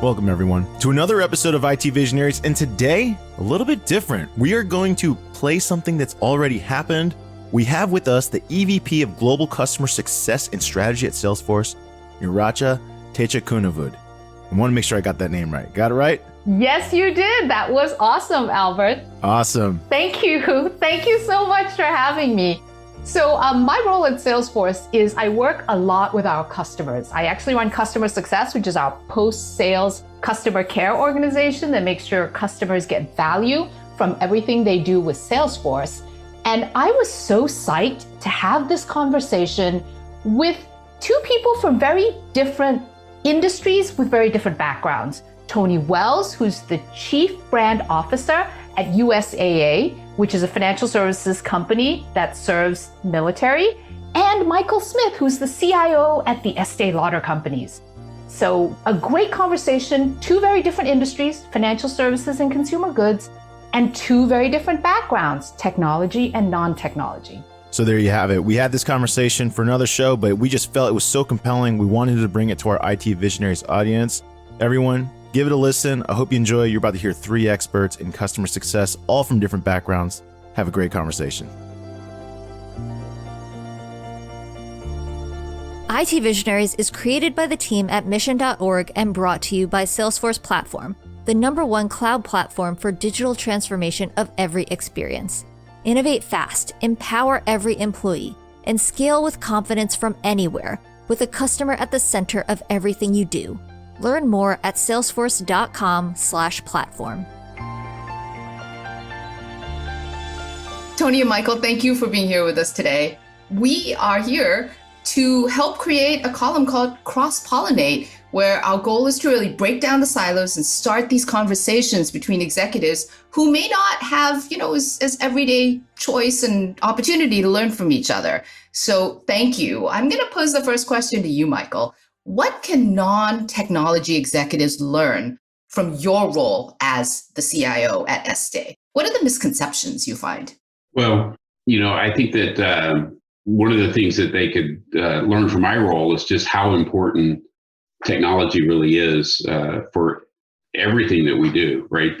Welcome, everyone, to another episode of IT Visionaries. And today, a little bit different. We are going to play something that's already happened. We have with us the EVP of Global Customer Success and Strategy at Salesforce, Neeracha Taychakhoonavudh. I want to make sure I got that name right. Got it right? Yes, you did. That was awesome, Albert. Awesome. Thank you. Thank you so much for having me. So my role at Salesforce is I work a lot with our customers. I actually run customer success, which is our post-sales customer care organization that makes sure customers get value from everything they do with Salesforce. And I was so psyched to have this conversation with two people from very different industries with very different backgrounds. Tony Wells, who's the Chief Brand Officer at USAA, which is a financial services company that serves military, and Michael Smith, who's the CIO at the Estee Lauder companies. So a great conversation, two very different industries, financial services and consumer goods, and two very different backgrounds, technology and non-technology. So there you have it. We had this conversation for another show, but we just felt it was so compelling. We wanted to bring it to our IT Visionaries audience. Everyone, give it a listen. I hope you enjoy. You're about to hear three experts in customer success, all from different backgrounds. Have a great conversation. IT Visionaries is created by the team at mission.org and brought to you by Salesforce Platform, the #1 cloud platform for digital transformation of every experience. Innovate fast, empower every employee, and scale with confidence from anywhere, with the customer at the center of everything you do. Learn more at salesforce.com/platform. Tony and Michael, thank you for being here with us today. We are here to help create a column called Cross-Pollinate, where our goal is to really break down the silos and start these conversations between executives who may not have, as everyday choice and opportunity to learn from each other. So thank you. I'm going to pose the first question to you, Michael. What can non-technology executives learn from your role as the CIO at Estee? What are the misconceptions you find? Well, I think that one of the things that they could learn from my role is just how important technology really is for everything that we do, right?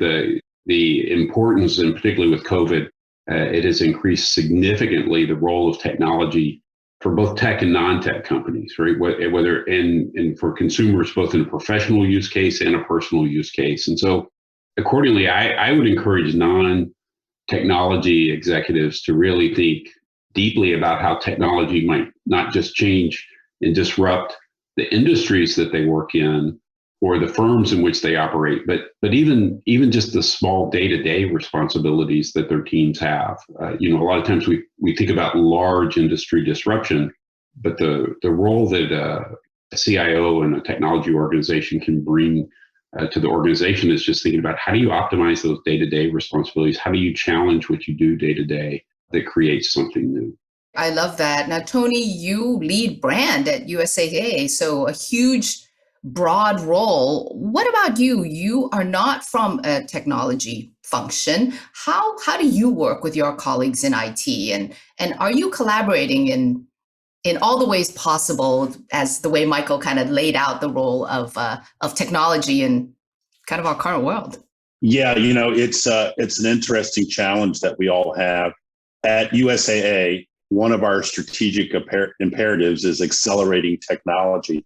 The importance, and particularly with COVID, it has increased significantly the role of technology for both tech and non-tech companies, right? Whether and for consumers, both in a professional use case and a personal use case. And so accordingly, I would encourage non-technology executives to really think deeply about how technology might not just change and disrupt the industries that they work in or the firms in which they operate, but even just the small day-to-day responsibilities that their teams have. A lot of times we think about large industry disruption, but the role that a CIO and a technology organization can bring to the organization is just thinking about how do you optimize those day-to-day responsibilities? How do you challenge what you do day-to-day that creates something new? I love that. Now, Tony, you lead brand at USAA, so a huge, broad role. What about you? You are not from a technology function. How do you work with your colleagues in IT? And are you collaborating in all the ways possible, as the way Michael kind of laid out the role of technology in kind of our current world? Yeah, it's an interesting challenge that we all have. At USAA, one of our strategic imperatives is accelerating technology.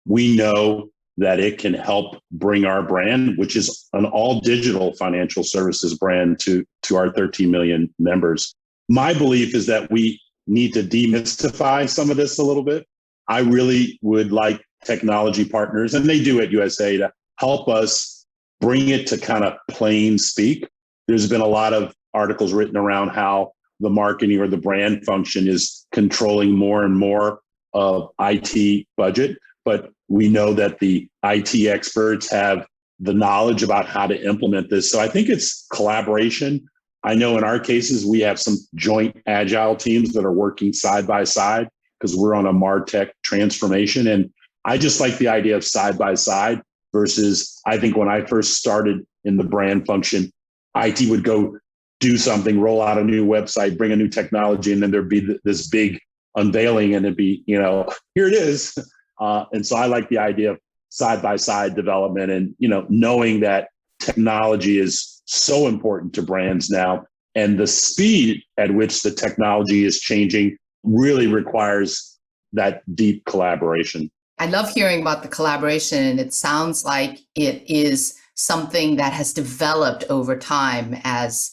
We know that it can help bring our brand, which is an all digital financial services brand, to our 13 million members. My belief is that we need to demystify some of this a little bit. I really would like technology partners, and they do at USA, to help us bring it to kind of plain speak. There's been a lot of articles written around how the marketing or the brand function is controlling more and more of IT budget, but we know that the IT experts have the knowledge about how to implement this. So I think it's collaboration. I know in our cases, we have some joint agile teams that are working side by side because we're on a MarTech transformation. And I just like the idea of side by side versus, I think when I first started in the brand function, IT would go do something, roll out a new website, bring a new technology, and then there'd be this big unveiling and it'd be, here it is. And so I like the idea of side-by-side development and, knowing that technology is so important to brands now, and the speed at which the technology is changing really requires that deep collaboration. I love hearing about the collaboration, and it sounds like it is something that has developed over time as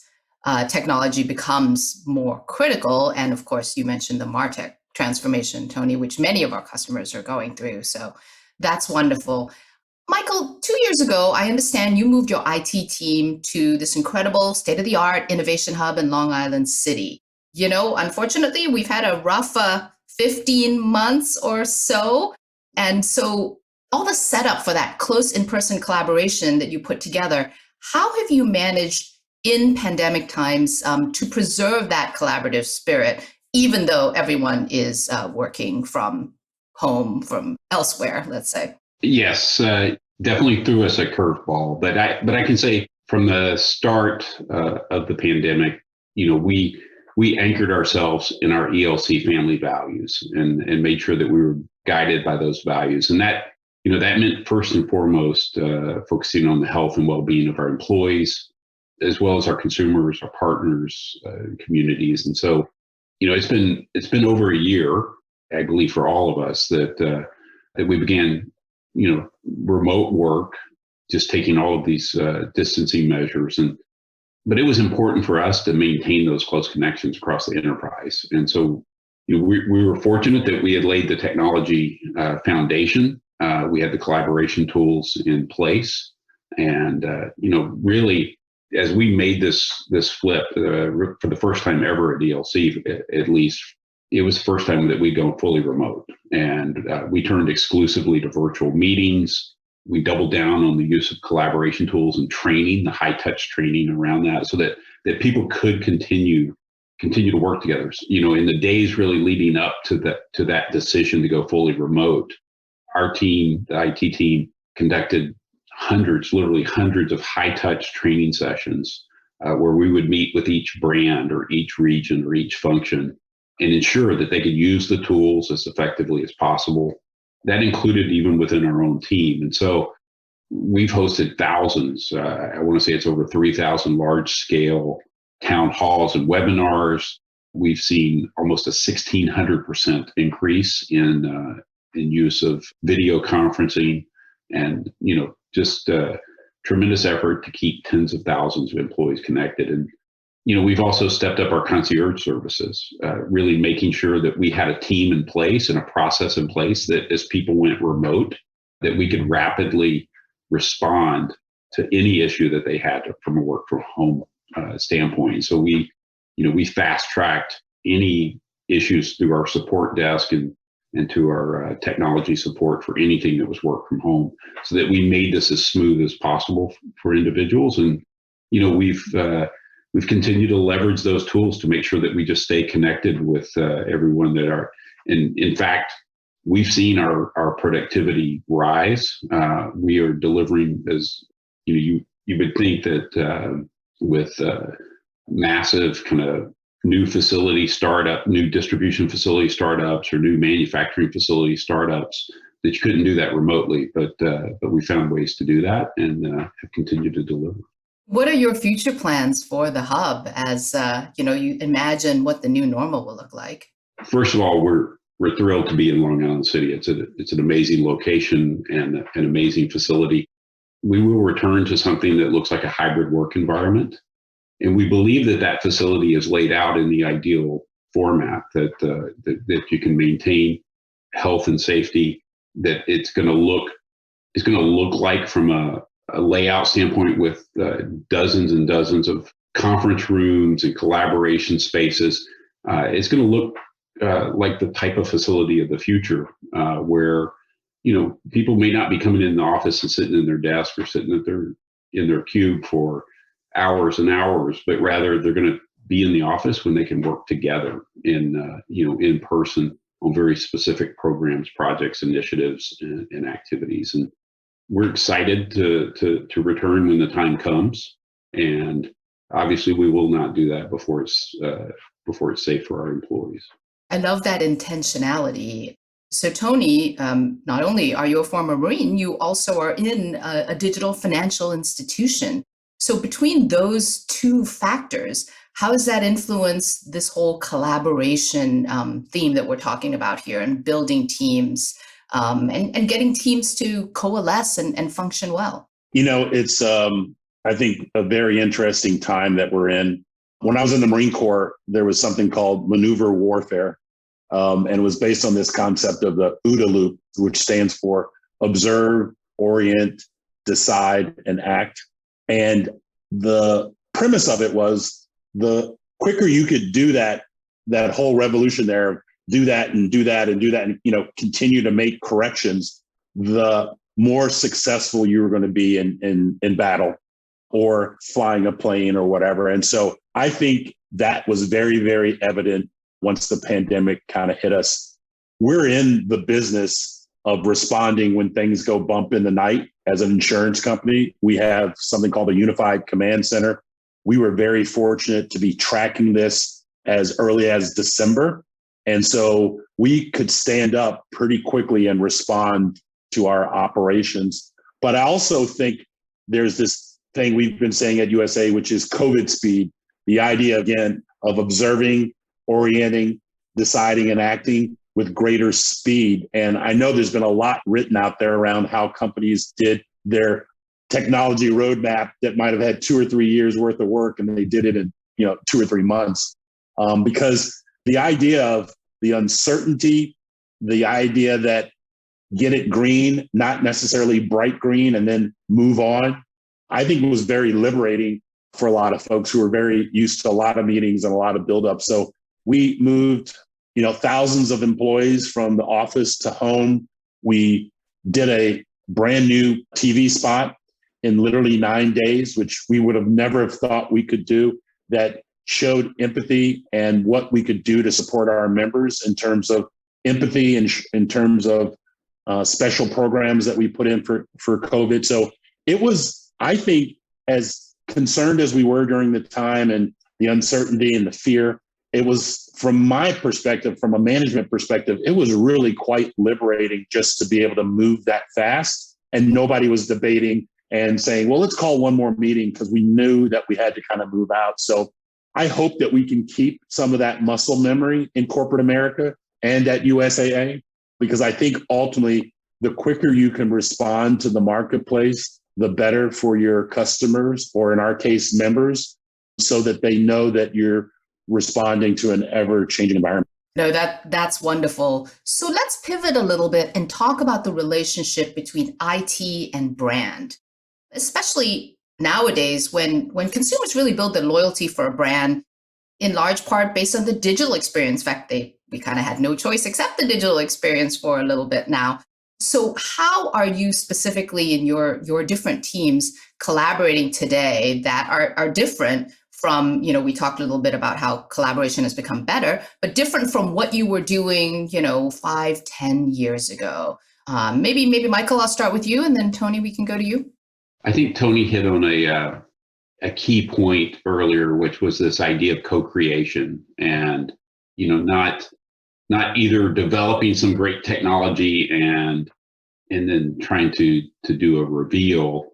technology becomes more critical. And of course, you mentioned the MarTech transformation, Tony, which many of our customers are going through. So that's wonderful. Michael, 2 years ago, I understand you moved your IT team to this incredible state-of-the-art innovation hub in Long Island City. Unfortunately, we've had a rough 15 months or so. And so all the setup for that close in-person collaboration that you put together, how have you managed in pandemic times to preserve that collaborative spirit, even though everyone is working from home, from elsewhere, let's say? Yes, definitely threw us a curveball, but I can say from the start of the pandemic, we anchored ourselves in our ELC family values and made sure that we were guided by those values, and that meant first and foremost focusing on the health and well-being of our employees, as well as our consumers, our partners, communities, and so it's been over a year, I believe, for all of us that we began remote work, just taking all of these distancing measures. But it was important for us to maintain those close connections across the enterprise. And so we were fortunate that we had laid the technology foundation. We had the collaboration tools in place. And, really, as we made this flip for the first time ever at DLC, at least, it was the first time that we'd gone fully remote. And we turned exclusively to virtual meetings. We doubled down on the use of collaboration tools and training, the high touch training around that, so that people could continue to work together. In the days really leading up to that decision to go fully remote, our team, the IT team, conducted literally hundreds of high touch training sessions where we would meet with each brand or each region or each function and ensure that they could use the tools as effectively as possible. That included even within our own team. And so we've hosted thousands, I want to say it's over 3,000 large scale town halls and webinars. We've seen almost a 1,600% increase in use of video conferencing, and just tremendous effort to keep tens of thousands of employees connected. And we've also stepped up our concierge services, really making sure that we had a team in place and a process in place that as people went remote, that we could rapidly respond to any issue that they had from a work from home standpoint. So we fast tracked any issues through our support desk and to our technology support for anything that was work from home, so that we made this as smooth as possible for individuals. And we've continued to leverage those tools to make sure that we just stay connected with everyone that are. And in fact, we've seen our productivity rise. We are delivering, as you would think that with massive kind of new distribution facility startups or new manufacturing facility startups, that you couldn't do that remotely. But we found ways to do that and have continued to deliver. What are your future plans for the hub as you imagine what the new normal will look like? First of all, we're thrilled to be in Long Island City. It's an amazing location and an amazing facility. We will return to something that looks like a hybrid work environment. And we believe that facility is laid out in the ideal format that you can maintain health and safety, that it's going to look like from a layout standpoint with dozens and dozens of conference rooms and collaboration spaces. It's going to look like the type of facility of the future where, people may not be coming in the office and sitting in their desk or sitting in their cube for hours and hours, but rather they're going to be in the office when they can work together in person on very specific programs, projects, initiatives, and activities. And we're excited to return when the time comes. And obviously we will not do that before it's safe for our employees. I love that intentionality. So, Tony, not only are you a former Marine, you also are in a digital financial institution. So, between those two factors, how does that influence this whole collaboration theme that we're talking about here and building teams and getting teams to coalesce and function well? It's, I think, a very interesting time that we're in. When I was in the Marine Corps, there was something called maneuver warfare. And it was based on this concept of the OODA loop, which stands for observe, orient, decide, and act. And the premise of it was the quicker you could do that whole revolution there, do that and do that and do that, and continue to make corrections, the more successful you were going to be in battle or flying a plane or whatever. And so I think that was very, very evident once the pandemic kind of hit us. We're in the business of responding when things go bump in the night. As an insurance company, we have something called a unified command center. We were very fortunate to be tracking this as early as December. And so we could stand up pretty quickly and respond to our operations. But I also think there's this thing we've been saying at USA, which is COVID speed. The idea, again, of observing, orienting, deciding, and acting with greater speed. And I know there's been a lot written out there around how companies did their technology roadmap that might have had 2 or 3 years worth of work, and they did it in 2 or 3 months. Because the idea of the uncertainty, the idea that get it green, not necessarily bright green, and then move on, I think it was very liberating for a lot of folks who are very used to a lot of meetings and a lot of buildup. So we moved, thousands of employees from the office to home. We did a brand new TV spot in literally 9 days, which we would have never have thought we could do, that showed empathy and what we could do to support our members in terms of empathy and in terms of special programs that we put in for COVID. So it was, I think, as concerned as we were during the time and the uncertainty and the fear, it was, from my perspective, from a management perspective, it was really quite liberating just to be able to move that fast. And nobody was debating and saying, well, let's call one more meeting, because we knew that we had to kind of move out. So I hope that we can keep some of that muscle memory in corporate America and at USAA, because I think ultimately the quicker you can respond to the marketplace, the better for your customers, or in our case, members, so that they know that you're responding to an ever-changing environment. No, that's wonderful. So let's pivot a little bit and talk about the relationship between IT and brand, especially nowadays when consumers really build their loyalty for a brand in large part based on the digital experience. In fact, we kind of had no choice except the digital experience for a little bit now. So how are you specifically in your different teams collaborating today that are different from, we talked a little bit about how collaboration has become better, but different from what you were doing, 5-10 years ago? Maybe Michael, I'll start with you, and then Tony, we can go to you. I think Tony hit on a key point earlier, which was this idea of co-creation, and not either developing some great technology and then trying to do a reveal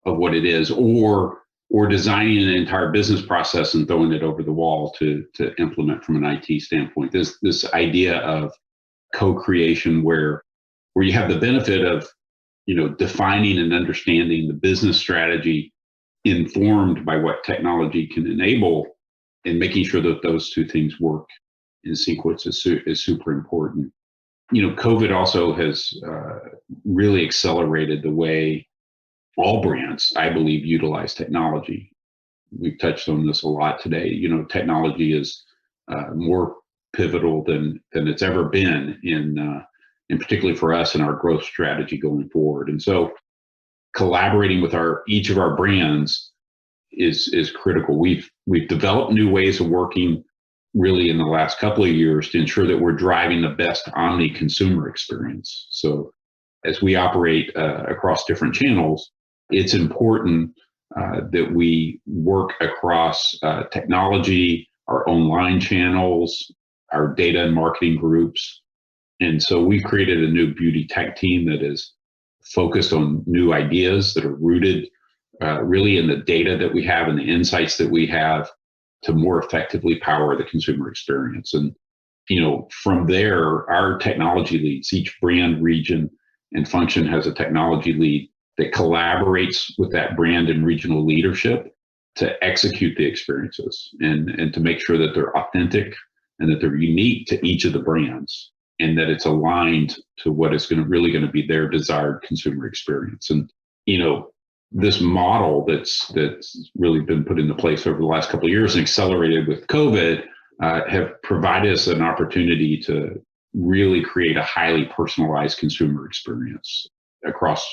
of what it is, or designing an entire business process and throwing it over the wall to implement from an IT standpoint. This idea of co-creation where you have the benefit of defining and understanding the business strategy informed by what technology can enable, and making sure that those two things work in sequence is super important. COVID also has really accelerated the way all brands, I believe, utilize technology. We've touched on this a lot today. Technology is more pivotal than it's ever been in particularly for us in our growth strategy going forward. And so collaborating with each of our brands is critical. We've developed new ways of working really in the last couple of years to ensure that we're driving the best omni consumer experience. So as we operate across different channels, it's important that we work across technology, our online channels, our data and marketing groups, And so we created a new beauty tech team that is focused on new ideas that are rooted really in the data that we have and the insights that we have to more effectively power the consumer experience. And, from there, our technology leads, each brand, region, and function has a technology lead that collaborates with that brand and regional leadership to execute the experiences and to make sure that they're authentic and that they're unique to each of the brands and that it's aligned to what is really going to be their desired consumer experience. And, this model that's really been put into place over the last couple of years and accelerated with COVID have provided us an opportunity to really create a highly personalized consumer experience across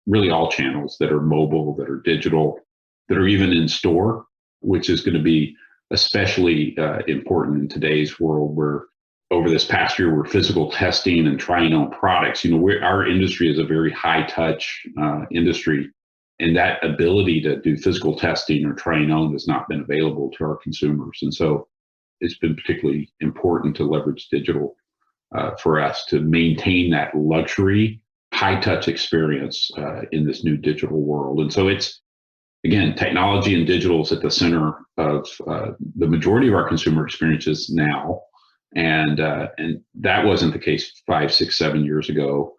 really all channels that are mobile, that are digital, that are even in store, which is going to be especially important in today's world where over this past year, we're physical testing and trying on products. Our industry is a very high touch industry, and that ability to do physical testing or trying on has not been available to our consumers. And so it's been particularly important to leverage digital for us to maintain that luxury, high touch experience in this new digital world. And so it's, again, technology and digital is at the center of the majority of our consumer experiences now. And that wasn't the case 5, 6, 7 years ago.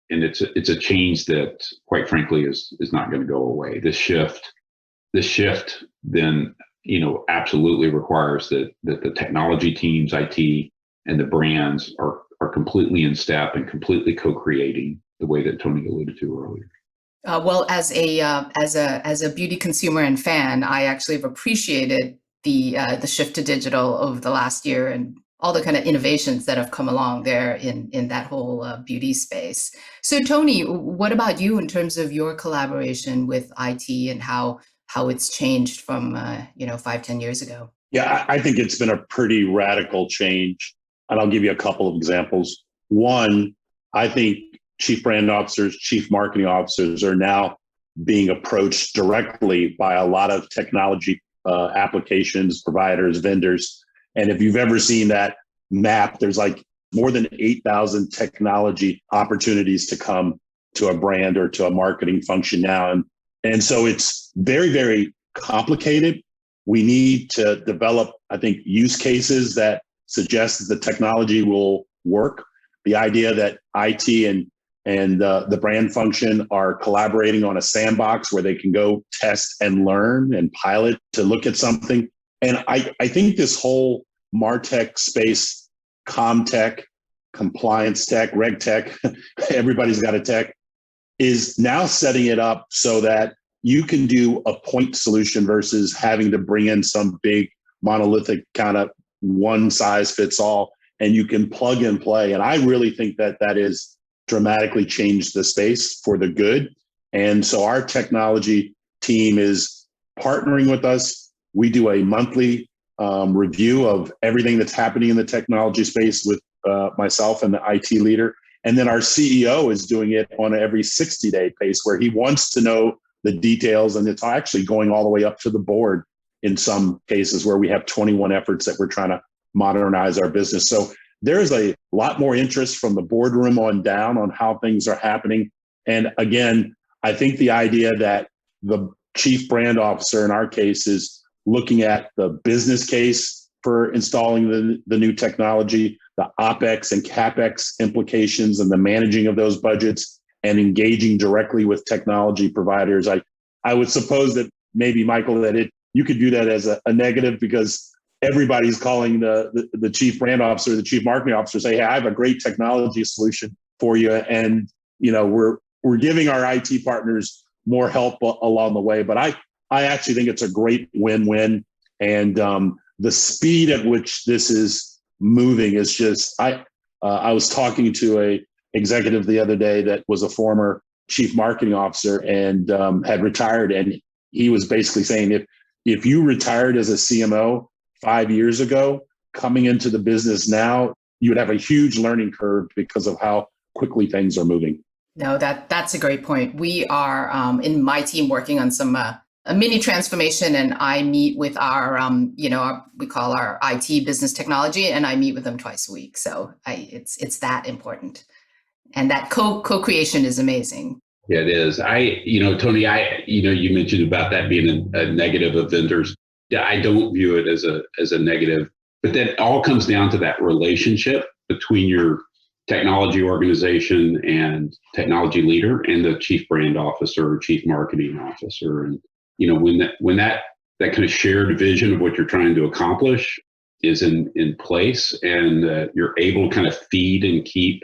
And it's a change that, quite frankly, is not going to go away. This shift then, absolutely requires that the technology teams, IT, and the brands are completely in step and completely co-creating the way that Tony alluded to earlier. Well, as a beauty consumer and fan, I actually have appreciated the shift to digital over the last year and all the kind of innovations that have come along there in that whole beauty space. So, Tony, what about you in terms of your collaboration with IT and how it's changed from 5-10 years ago? Yeah, I think it's been a pretty radical change. And I'll give you a couple of examples. One, I think chief brand officers, chief marketing officers are now being approached directly by a lot of technology applications, providers, vendors. And if you've ever seen that map, there's like more than 8,000 technology opportunities to come to a brand or to a marketing function now. And so it's very, very complicated. We need to develop, I think, use cases that suggest that the technology will work. The idea that IT and the brand function are collaborating on a sandbox where they can go test and learn and pilot to look at something. And I think this whole MarTech space, ComTech, compliance tech, reg tech, everybody's got a tech, is now setting it up so that you can do a point solution versus having to bring in some big monolithic kind of one size fits all, and you can plug and play. And I really think that is dramatically changed the space for the good. And so our technology team is partnering with us. We do a monthly review of everything that's happening in the technology space with myself and the IT leader. And then our CEO is doing it on every 60-day pace where he wants to know the details. And it's actually going all the way up to the board in some cases where we have 21 efforts that we're trying to modernize our business. So there's a lot more interest from the boardroom on down on how things are happening. And again, I think the idea that the chief brand officer in our case is looking at the business case for installing the new technology, the OpEx and CapEx implications and the managing of those budgets and engaging directly with technology providers. I would suppose that maybe, Michael, that you could do that as a negative because everybody's calling the chief brand officer, the chief marketing officer, say, hey, I have a great technology solution for you. And, we're giving our IT partners more help along the way. But I actually think it's a great win-win. And the speed at which this is moving is just, I was talking to a executive the other day that was a former chief marketing officer and had retired. And he was basically saying, if you retired as a CMO 5 years ago, coming into the business now, you would have a huge learning curve because of how quickly things are moving. No, that's a great point. We are in my team working on some a mini transformation, and I meet with our, we call our IT business technology, and I meet with them twice a week. So it's that important, and that co-creation is amazing. Yeah, it is. Tony, you mentioned about that being a negative of vendors. Yeah, I don't view it as a negative, but that all comes down to that relationship between your technology organization and technology leader and the chief brand officer or chief marketing officer. And when that kind of shared vision of what you're trying to accomplish is in place, and you're able to kind of feed and keep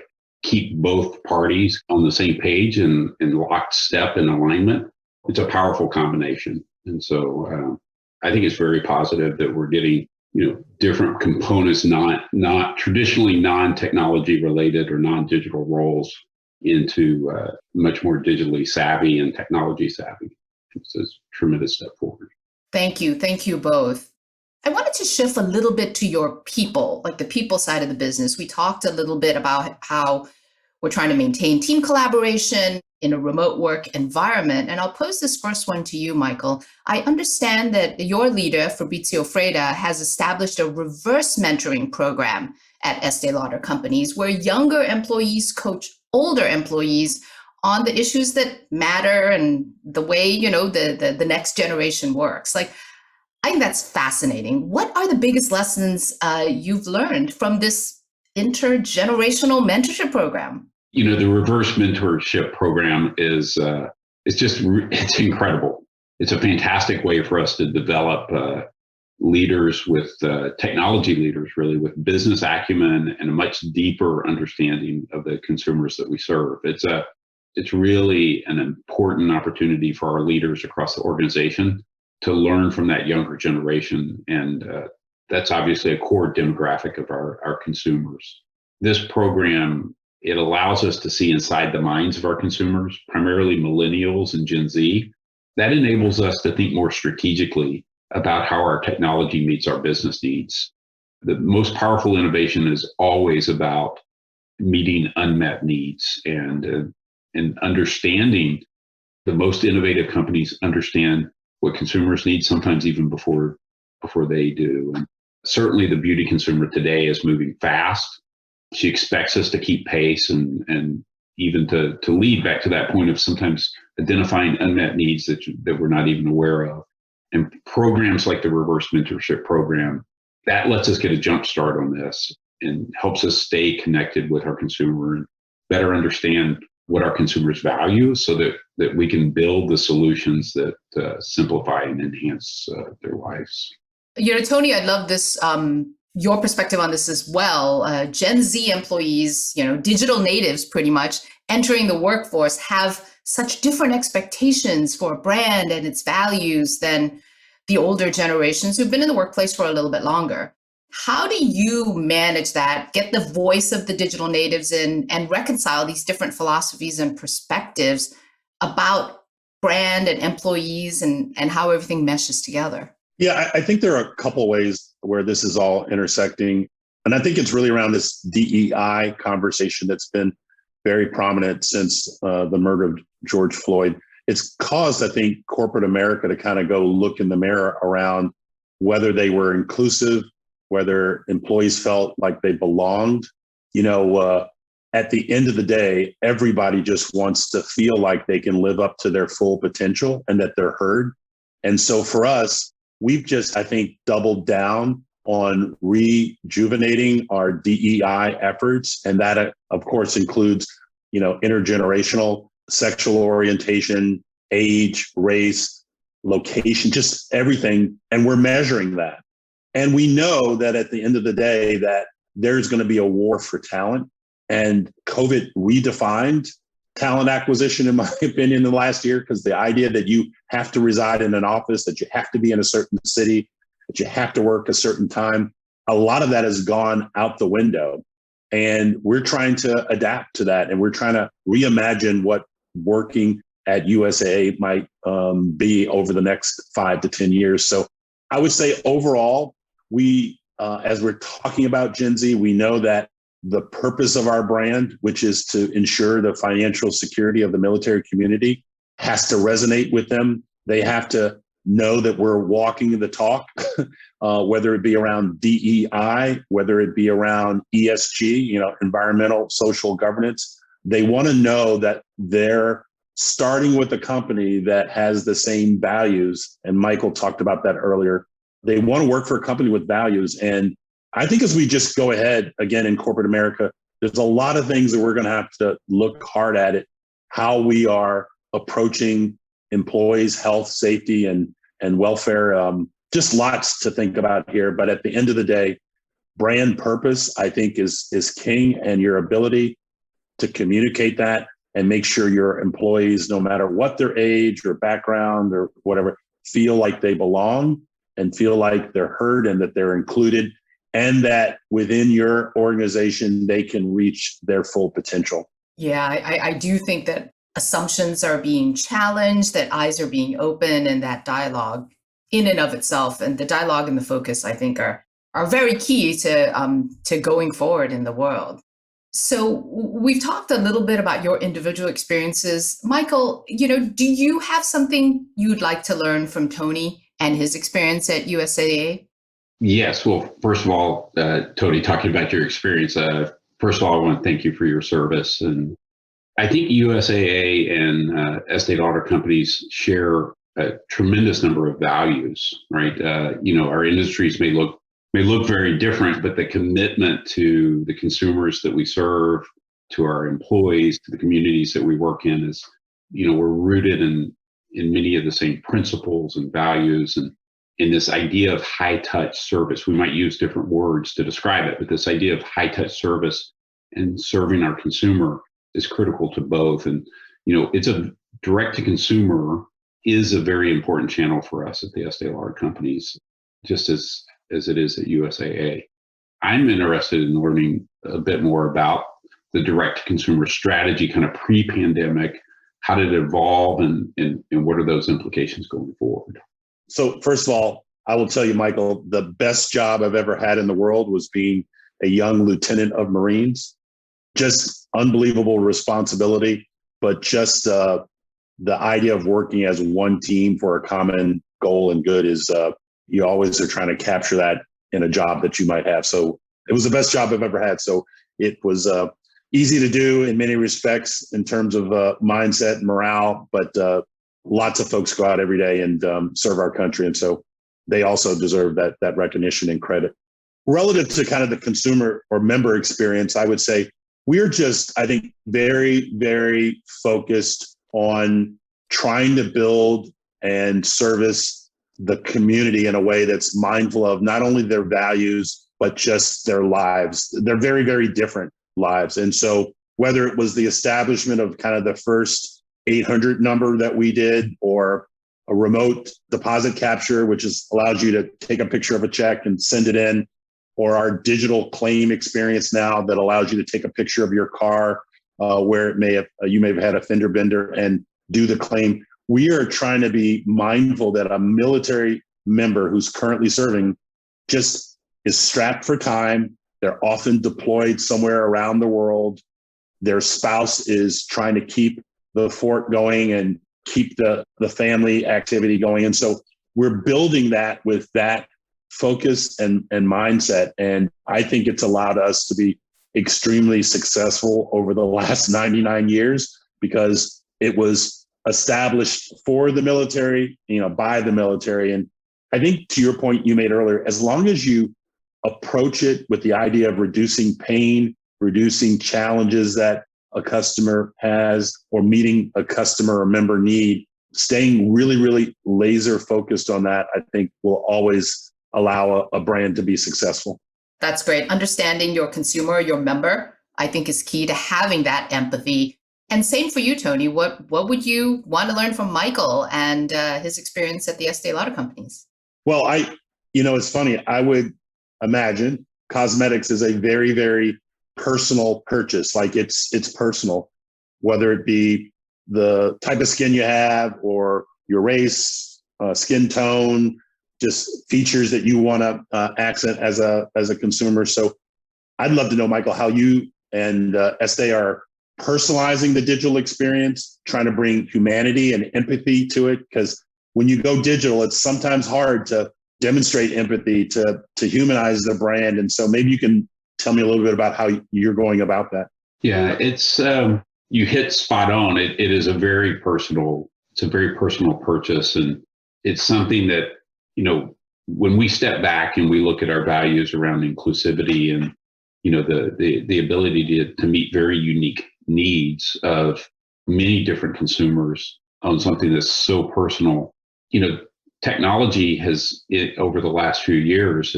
both parties on the same page and locked step in alignment, it's a powerful combination. And so I think it's very positive that we're getting different components, not traditionally non-technology related or non-digital roles, into much more digitally savvy and technology savvy. It's a tremendous step forward. Thank you both. I wanted to shift a little bit to your people, like the people side of the business. We talked a little bit about how we're trying to maintain team collaboration in a remote work environment. And I'll pose this first one to you, Michael. I understand that your leader, Fabrizio Freda, has established a reverse mentoring program at Estee Lauder Companies where younger employees coach older employees on the issues that matter and the way, the next generation works. Like, I think that's fascinating. What are the biggest lessons you've learned from this intergenerational mentorship program? The reverse mentorship program is it's incredible. It's a fantastic way for us to develop leaders with technology leaders, really, with business acumen and a much deeper understanding of the consumers that we serve. It's really an important opportunity for our leaders across the organization to learn from that younger generation. And that's obviously a core demographic of our consumers. This program, it allows us to see inside the minds of our consumers, primarily millennials and Gen Z. That enables us to think more strategically about how our technology meets our business needs. The most powerful innovation is always about meeting unmet needs and understanding. The most innovative companies understand what consumers need, sometimes even before they do. And certainly the beauty consumer today is moving fast. She expects us to keep pace and even to lead back to that point of sometimes identifying unmet needs that we're not even aware of. And programs like the Reverse Mentorship Program, that lets us get a jump start on this and helps us stay connected with our consumer and better understand what our consumers value so that we can build the solutions that simplify and enhance their lives. Tony, I love this, your perspective on this as well. Gen Z employees, digital natives pretty much entering the workforce have such different expectations for a brand and its values than the older generations who've been in the workplace for a little bit longer. How do you manage that, get the voice of the digital natives in, and reconcile these different philosophies and perspectives about brand and employees and how everything meshes together? Yeah, I think there are a couple ways where this is all intersecting. And I think it's really around this DEI conversation that's been very prominent since the murder of George Floyd. It's caused, I think, corporate America to kind of go look in the mirror around whether they were inclusive, whether employees felt like they belonged. At the end of the day, everybody just wants to feel like they can live up to their full potential and that they're heard. And so for us, we've just, I think, doubled down on rejuvenating our DEI efforts. And that, of course, includes, intergenerational, sexual orientation, age, race, location, just everything. And we're measuring that. And we know that at the end of the day, that there's going to be a war for talent. And COVID redefined talent acquisition, in my opinion, in the last year, because the idea that you have to reside in an office, that you have to be in a certain city, that you have to work a certain time, a lot of that has gone out the window. And we're trying to adapt to that. And we're trying to reimagine what working at USAA might be over the next 5 to 10 years. So I would say overall, we, as we're talking about Gen Z, we know that the purpose of our brand, which is to ensure the financial security of the military community, has to resonate with them. They have to know that we're walking the talk, whether it be around DEI, whether it be around ESG, environmental, social governance. They want to know that they're starting with a company that has the same values. And Michael talked about that earlier. They want to work for a company with values. And I think as we just go ahead again in corporate America, there's a lot of things that we're going to have to look hard at it, how we are approaching employees' health, safety, and welfare. Just lots to think about here. But at the end of the day, brand purpose, I think, is king, and your ability to communicate that and make sure your employees, no matter what their age or background or whatever, feel like they belong and feel like they're heard and that they're included, and that within your organization, they can reach their full potential. Yeah, I do think that assumptions are being challenged, that eyes are being open, and that dialogue in and of itself, and the dialogue and the focus, I think, are very key to going forward in the world. So we've talked a little bit about your individual experiences. Michael, do you have something you'd like to learn from Tony and his experience at USAA? Yes. Well, first of all, Tony, talking about your experience, first of all, I want to thank you for your service. And I think USAA and Estée Lauder companies share a tremendous number of values, right? Our industries may look very different, but the commitment to the consumers that we serve, to our employees, to the communities that we work in is, we're rooted in many of the same principles and values, and in this idea of high touch service. We might use different words to describe it, but this idea of high touch service and serving our consumer is critical to both. And, it's a direct to consumer is a very important channel for us at the Estée Lauder companies, just as it is at USAA. I'm interested in learning a bit more about the direct consumer strategy kind of pre-pandemic. How did it evolve, and what are those implications going forward? So first of all, I will tell you, Michael, the best job I've ever had in the world was being a young lieutenant of Marines. Just unbelievable responsibility, but just the idea of working as one team for a common goal and good is you always are trying to capture that in a job that you might have. So it was the best job I've ever had. So it was easy to do in many respects in terms of mindset and morale, but lots of folks go out every day and serve our country. And so they also deserve that recognition and credit. Relative to kind of the consumer or member experience, I would say we're just, I think, very, very focused on trying to build and service the community in a way that's mindful of not only their values, but just their lives. They're very, very different lives. And so whether it was the establishment of kind of the first 800 number that we did, or a remote deposit capture, which allows you to take a picture of a check and send it in, or our digital claim experience now that allows you to take a picture of your car where you may have had a fender bender and do the claim. We are trying to be mindful that a military member who's currently serving just is strapped for time. They're often deployed somewhere around the world. Their spouse is trying to keep the fort going and keep the family activity going. And so we're building that with that focus and mindset. And I think it's allowed us to be extremely successful over the last 99 years because it was established for the military, by the military. And I think to your point you made earlier, as long as you approach it with the idea of reducing pain, reducing challenges that a customer has, or meeting a customer or member need, staying really, really laser focused on that, I think will always allow a brand to be successful. That's great. Understanding your consumer, your member, I think is key to having that empathy. And same for you, Tony. What would you want to learn from Michael and his experience at the Estée Lauder companies? Well, it's funny. I would imagine cosmetics is a very, very personal purchase. Like it's personal, whether it be the type of skin you have or your race, skin tone, just features that you want to accent as a consumer. So I'd love to know, Michael, how you and Estée are personalizing the digital experience, trying to bring humanity and empathy to it, because when you go digital, it's sometimes hard to demonstrate empathy, to humanize the brand. And so maybe you can tell me a little bit about how you're going about that. Yeah, it's you hit spot on. It is a very personal. It's a very personal purchase, and it's something that, when we step back and we look at our values around inclusivity and the ability to meet very unique needs of many different consumers on something that's so personal. Technology over the last few years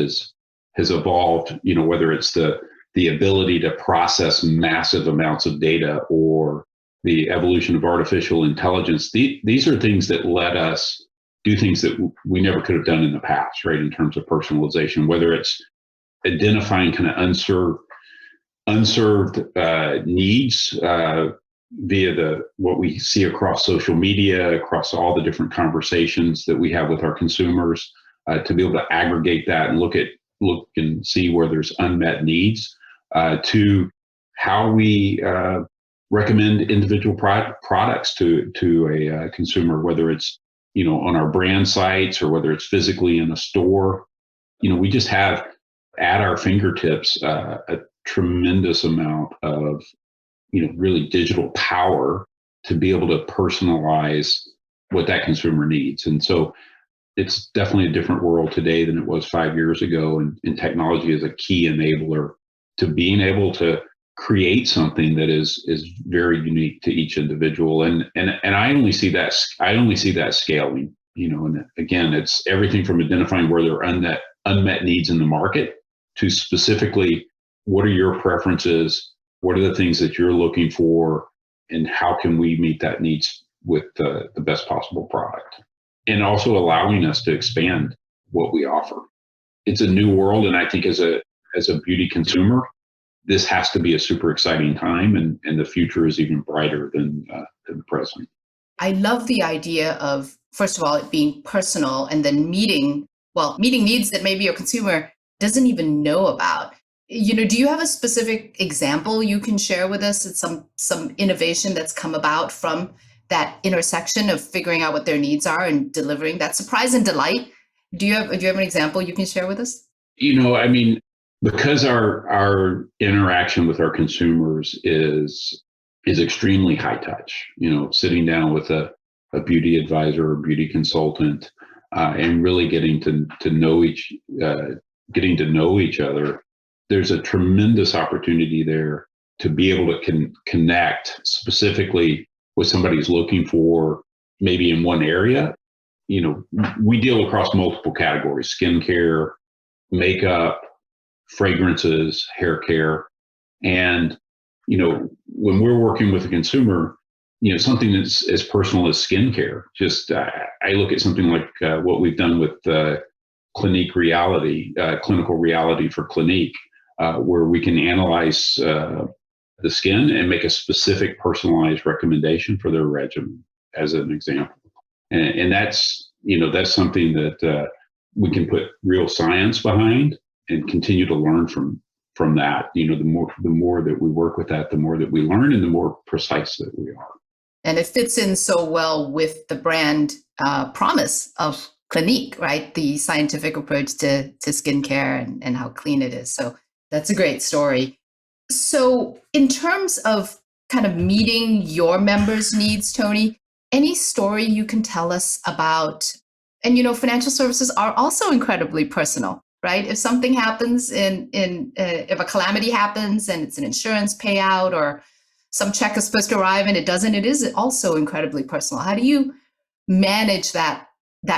has evolved. Whether it's the ability to process massive amounts of data or the evolution of artificial intelligence. These are things that let us do things that we never could have done in the past, right? In terms of personalization, whether it's identifying kind of unserved needs via what we see across social media, across all the different conversations that we have with our consumers, to be able to aggregate that and look and see where there's unmet needs, to how we recommend individual products to a consumer, whether it's on our brand sites or whether it's physically in a store. We just have at our fingertips a tremendous amount of really digital power to be able to personalize what that consumer needs. And so it's definitely a different world today than it was 5 years ago, and technology is a key enabler to being able to create something that is very unique to each individual. And I only see that scaling, and again, it's everything from identifying where there are unmet needs in the market to specifically what are your preferences, what are the things that you're looking for, and how can we meet that needs with the best possible product, and also allowing us to expand what we offer. It's a new world, and I think as a beauty consumer, this has to be a super exciting time, and the future is even brighter than the present. I love the idea of, first of all, it being personal, and then meeting needs that maybe your consumer doesn't even know about. Do you have a specific example you can share with us? It's some innovation that's come about from that intersection of figuring out what their needs are and delivering that surprise and delight. Do you have an example you can share with us? Because our interaction with our consumers is extremely high touch, sitting down with a beauty advisor or beauty consultant, and really getting to know each other, there's a tremendous opportunity there to be able to connect specifically with somebody who's looking for maybe in one area. We deal across multiple categories: skincare, makeup, fragrances, hair care. And, when we're working with a consumer, something that's as personal as skincare, just I look at something like what we've done with Clinique Reality, clinical reality for Clinique, where we can analyze the skin and make a specific personalized recommendation for their regimen, as an example. And that's something that we can put real science behind and continue to learn from that. The more that we work with that, the more that we learn and the more precise that we are. And it fits in so well with the brand promise of Clinique, right? The scientific approach to skincare and how clean it is. So that's a great story. So in terms of kind of meeting your members' needs, Tony, any story you can tell us about, and financial services are also incredibly personal, right? If something happens if a calamity happens and it's an insurance payout, or some check is supposed to arrive and it doesn't, it is also incredibly personal. How do you manage that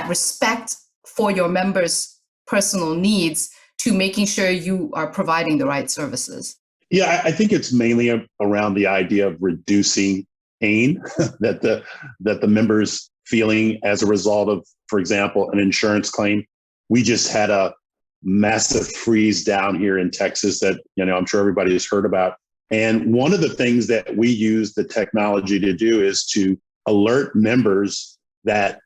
respect for your members' personal needs to making sure you are providing the right services? Yeah, I think it's mainly around the idea of reducing pain that the members feeling as a result of, for example, an insurance claim. We just had a massive freeze down here in Texas that, I'm sure everybody has heard about. And one of the things that we use the technology to do is to alert members that,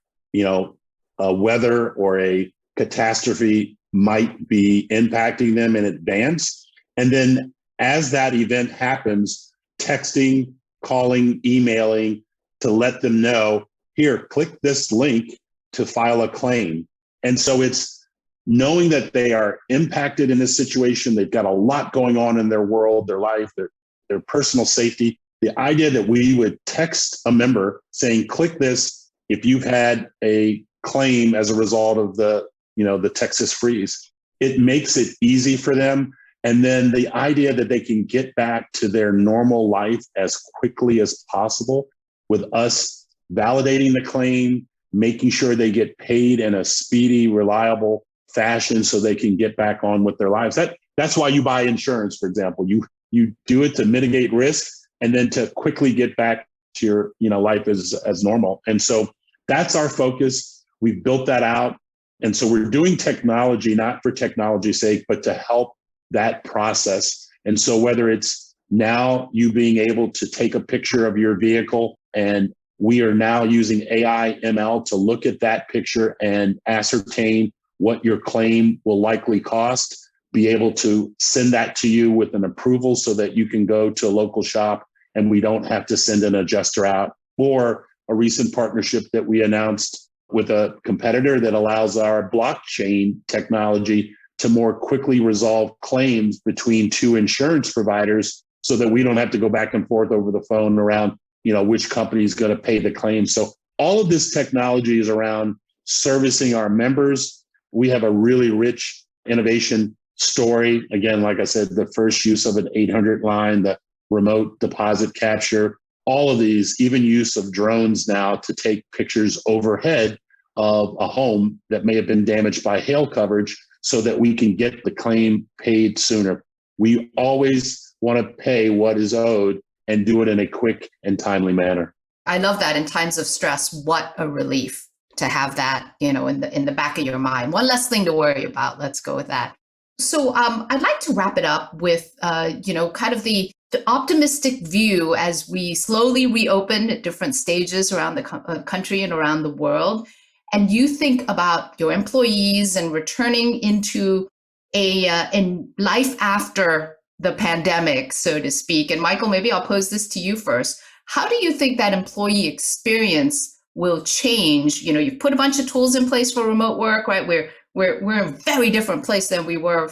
a weather or a catastrophe might be impacting them in advance. And then as that event happens, texting, calling, emailing to let them know, here, click this link to file a claim. And so it's knowing that they are impacted in this situation. They've got a lot going on in their world, their life, their personal safety. The idea that we would text a member saying, click this if you've had a claim as a result of the Texas freeze. It makes it easy for them. And then the idea that they can get back to their normal life as quickly as possible with us validating the claim, making sure they get paid in a speedy, reliable fashion so they can get back on with their lives. That's why you buy insurance, for example. You do it to mitigate risk and then to quickly get back to your life as normal. And so that's our focus. We've built that out. And so we're doing technology, not for technology's sake, but to help that process. And so whether it's now you being able to take a picture of your vehicle, and we are now using AI ML to look at that picture and ascertain what your claim will likely cost, be able to send that to you with an approval so that you can go to a local shop and we don't have to send an adjuster out. Or a recent partnership that we announced with a competitor that allows our blockchain technology to more quickly resolve claims between two insurance providers so that we don't have to go back and forth over the phone around, which company is going to pay the claim. So all of this technology is around servicing our members. We have a really rich innovation story. Again, like I said, the first use of an 800 line, the remote deposit capture, all of these, even use of drones now to take pictures overhead of a home that may have been damaged by hail coverage so that we can get the claim paid sooner. We always want to pay what is owed and do it in a quick and timely manner. I love that. In times of stress, what a relief to have that, in the back of your mind. One less thing to worry about. Let's go with that. So I'd like to wrap it up with, kind of the optimistic view as we slowly reopen at different stages around the country and around the world. And you think about your employees and returning into in life after the pandemic, so to speak. And Michael, maybe I'll pose this to you first. How do you think that employee experience will change? You've put a bunch of tools in place for remote work, right? We're in a very different place than we were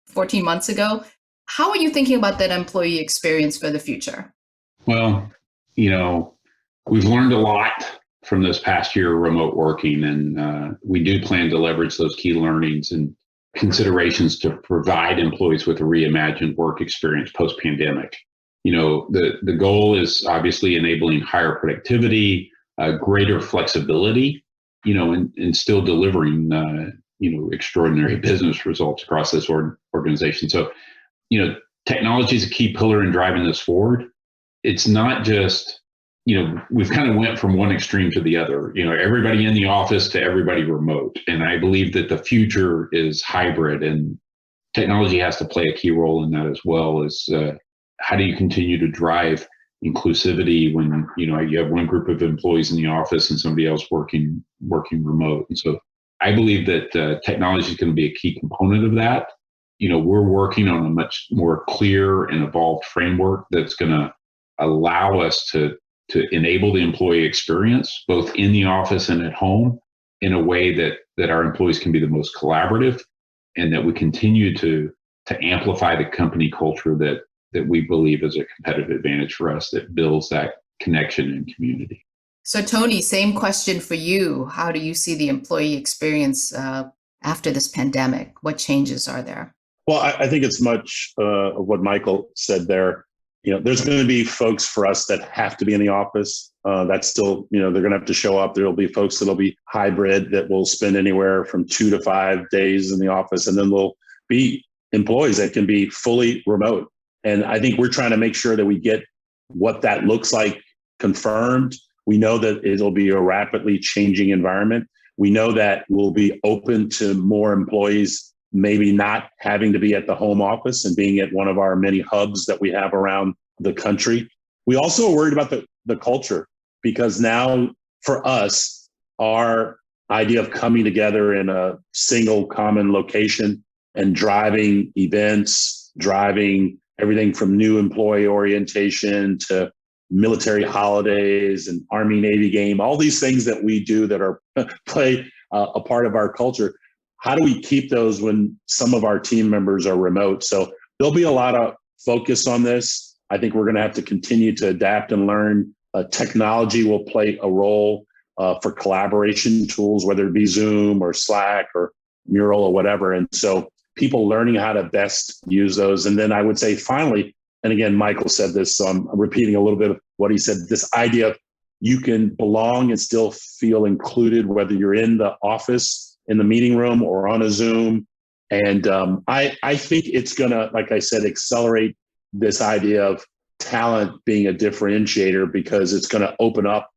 14 months ago. How are you thinking about that employee experience for the future? Well, we've learned a lot from this past year of remote working, and we do plan to leverage those key learnings and considerations to provide employees with a reimagined work experience post-pandemic. The goal is obviously enabling higher productivity, greater flexibility, and still delivering, extraordinary business results across this organization. So, technology is a key pillar in driving this forward. It's not just, we've kind of went from one extreme to the other, everybody in the office to everybody remote. And I believe that the future is hybrid, and technology has to play a key role in that as well. As how do you continue to drive inclusivity when, you have one group of employees in the office and somebody else working remote. And so I believe that technology is going to be a key component of that. We're working on a much more clear and evolved framework that's going to allow us to enable the employee experience, both in the office and at home, in a way that our employees can be the most collaborative, and that we continue to amplify the company culture that we believe is a competitive advantage for us, that builds that connection and community. So Tony, same question for you. How do you see the employee experience after this pandemic? What changes are there? Well, I think it's much of what Michael said there. There's going to be folks for us that have to be in the office. That's still, they're going to have to show up. There'll be folks that'll be hybrid that will spend anywhere from 2 to 5 days in the office. And then there'll be employees that can be fully remote. And I think we're trying to make sure that we get what that looks like confirmed. We know that it'll be a rapidly changing environment. We know that we'll be open to more employees maybe not having to be at the home office and being at one of our many hubs that we have around the country. We also are worried about the culture, because now for us, our idea of coming together in a single common location and driving events, driving everything from new employee orientation to military holidays and Army Navy game, all these things that we do that are play a part of our culture. How do we keep those when some of our team members are remote? So there'll be a lot of focus on this. I think we're going to have to continue to adapt and learn. Technology will play a role for collaboration tools, whether it be Zoom or Slack or Mural or whatever. And so people learning how to best use those. And then I would say finally, and again, Michael said this, so I'm repeating a little bit of what he said, this idea of you can belong and still feel included, whether you're in the office, in the meeting room, or on a Zoom. And I think it's going to, like I said, accelerate this idea of talent being a differentiator, because it's going to open up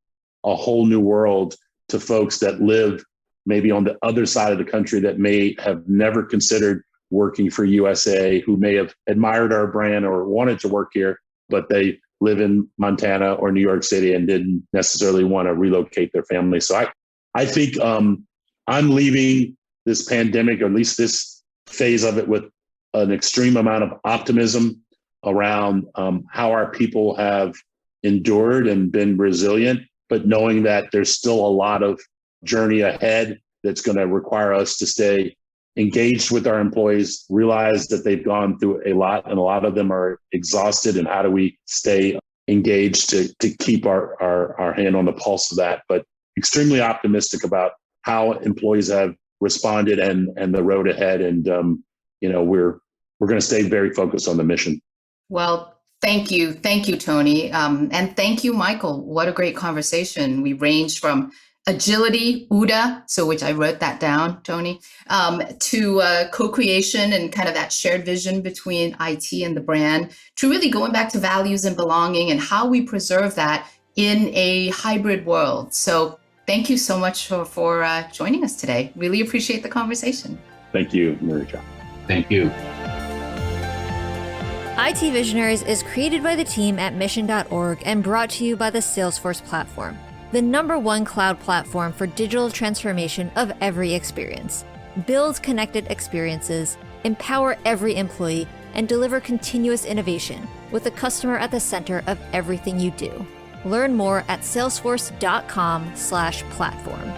a whole new world to folks that live maybe on the other side of the country that may have never considered working for USA, who may have admired our brand or wanted to work here, but they live in Montana or New York City and didn't necessarily want to relocate their family. So I think I'm leaving this pandemic, or at least this phase of it, with an extreme amount of optimism around how our people have endured and been resilient, but knowing that there's still a lot of journey ahead that's going to require us to stay engaged with our employees, realize that they've gone through a lot and a lot of them are exhausted, and how do we stay engaged to keep our hand on the pulse of that. But extremely optimistic about how employees have responded and the road ahead. And, we're going to stay very focused on the mission. Well, thank you. Thank you, Tony. And thank you, Michael. What a great conversation. We ranged from agility, UDA, so which I wrote that down, Tony, to co-creation and kind of that shared vision between IT and the brand, to really going back to values and belonging and how we preserve that in a hybrid world. So thank you so much for joining us today. Really appreciate the conversation. Thank you, Neeracha. Thank you. IT Visionaries is created by the team at mission.org and brought to you by the Salesforce platform, the #1 cloud platform for digital transformation of every experience. Build connected experiences, empower every employee, and deliver continuous innovation with the customer at the center of everything you do. Learn more at salesforce.com/platform.